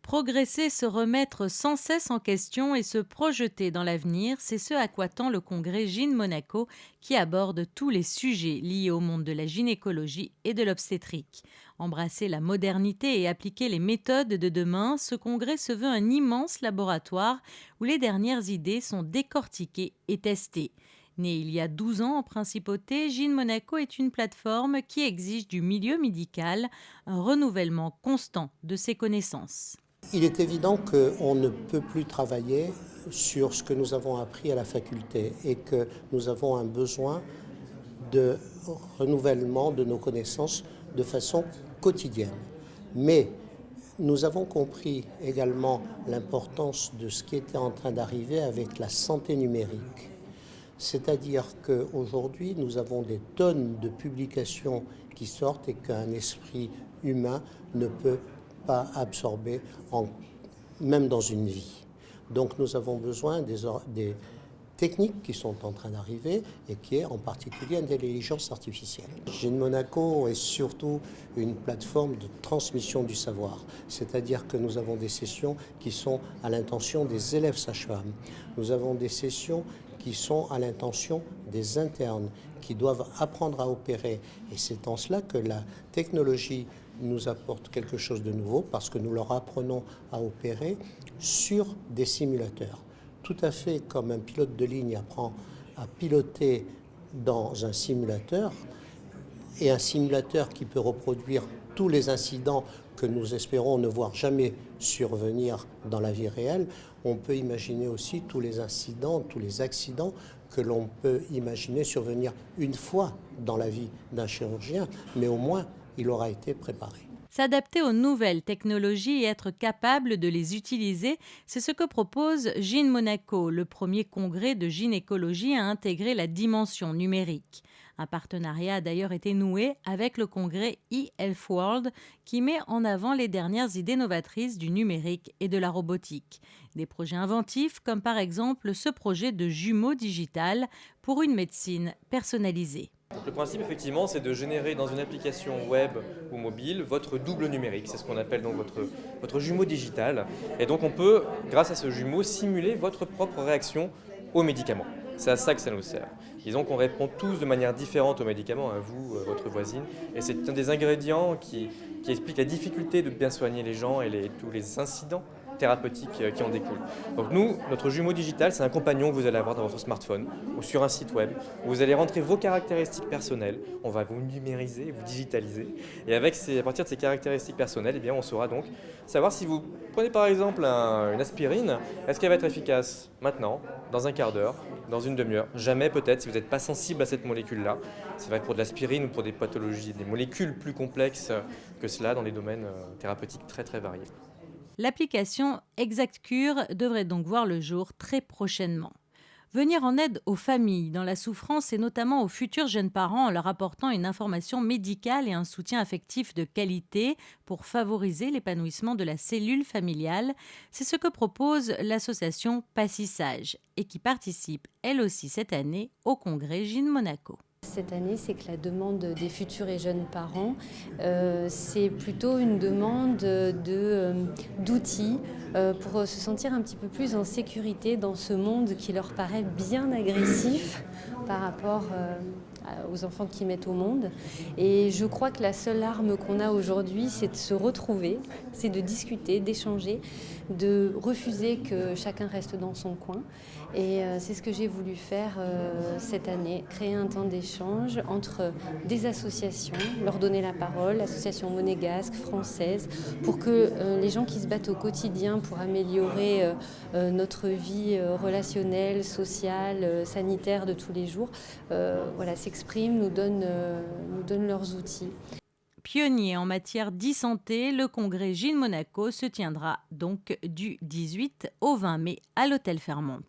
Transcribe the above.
Progresser, se remettre sans cesse en question et se projeter dans l'avenir, c'est ce à quoi tend le congrès Gyn Monaco qui aborde tous les sujets liés au monde de la gynécologie et de l'obstétrique. Embrasser la modernité et appliquer les méthodes de demain, ce congrès se veut un immense laboratoire où les dernières idées sont décortiquées et testées. Né il y a 12 ans en principauté, Gyn Monaco est une plateforme qui exige du milieu médical un renouvellement constant de ses connaissances. Il est évident qu'on ne peut plus travailler sur ce que nous avons appris à la faculté et que nous avons un besoin de renouvellement de nos connaissances de façon quotidienne. Mais nous avons compris également l'importance de ce qui était en train d'arriver avec la santé numérique. C'est-à-dire qu'aujourd'hui, nous avons des tonnes de publications qui sortent et qu'un esprit humain ne peut pas absorber, même dans une vie. Donc nous avons besoin des techniques qui sont en train d'arriver et qui est en particulier l'intelligence artificielle. Gyn Monaco est surtout une plateforme de transmission du savoir, c'est-à-dire que nous avons des sessions qui sont à l'intention des élèves sages-femmes. Nous avons des sessions qui sont à l'intention des internes, qui doivent apprendre à opérer. Et c'est en cela que la technologie nous apporte quelque chose de nouveau, parce que nous leur apprenons à opérer sur des simulateurs. Tout à fait comme un pilote de ligne apprend à piloter dans un simulateur, et un simulateur qui peut reproduire tous les incidents que nous espérons ne voir jamais survenir dans la vie réelle, on peut imaginer aussi tous les incidents, tous les accidents que l'on peut imaginer survenir une fois dans la vie d'un chirurgien, mais au moins il aura été préparé. S'adapter aux nouvelles technologies et être capable de les utiliser, c'est ce que propose Gyn Monaco, le premier congrès de gynécologie à intégrer la dimension numérique. Un partenariat a d'ailleurs été noué avec le congrès eHealth World qui met en avant les dernières idées novatrices du numérique et de la robotique. Des projets inventifs comme par exemple ce projet de jumeau digital pour une médecine personnalisée. Le principe, effectivement, c'est de générer dans une application web ou mobile votre double numérique. C'est ce qu'on appelle donc votre jumeau digital. Et donc, on peut, grâce à ce jumeau, simuler votre propre réaction aux médicaments. C'est à ça que ça nous sert. Disons qu'on répond tous de manière différente aux médicaments, à vous, votre voisine. Et c'est un des ingrédients qui explique la difficulté de bien soigner les gens et tous les incidents thérapeutiques qui en découlent. Donc nous, notre jumeau digital, c'est un compagnon que vous allez avoir dans votre smartphone ou sur un site web où vous allez rentrer vos caractéristiques personnelles, on va vous numériser, vous digitaliser et à partir de ces caractéristiques personnelles, eh bien, on saura donc savoir si vous prenez par exemple une aspirine, est-ce qu'elle va être efficace maintenant, dans un quart d'heure, dans une demi-heure, jamais peut-être si vous n'êtes pas sensible à cette molécule-là. C'est vrai pour de l'aspirine ou pour des pathologies, des molécules plus complexes que cela dans des domaines thérapeutiques très très variés. L'application ExactCure devrait donc voir le jour très prochainement. Venir en aide aux familles dans la souffrance et notamment aux futurs jeunes parents en leur apportant une information médicale et un soutien affectif de qualité pour favoriser l'épanouissement de la cellule familiale, c'est ce que propose l'association Passissage et qui participe elle aussi cette année au congrès Gyn Monaco. Cette année, c'est que la demande des futurs et jeunes parents, c'est plutôt une demande d'outils pour se sentir un petit peu plus en sécurité dans ce monde qui leur paraît bien agressif par rapport aux enfants qu'ils mettent au monde. Et je crois que la seule arme qu'on a aujourd'hui, c'est de se retrouver, c'est de discuter, d'échanger, de refuser que chacun reste dans son coin. Et c'est ce que j'ai voulu faire cette année, créer un temps d'échange entre des associations, leur donner la parole, l'association monégasque, française, pour que les gens qui se battent au quotidien pour améliorer notre vie relationnelle, sociale, sanitaire de tous les jours, s'expriment, nous donnent leurs outils. Pionnier en matière d'e-santé, le congrès Gyn Monaco se tiendra donc du 18 au 20 mai à l'hôtel Fairmont.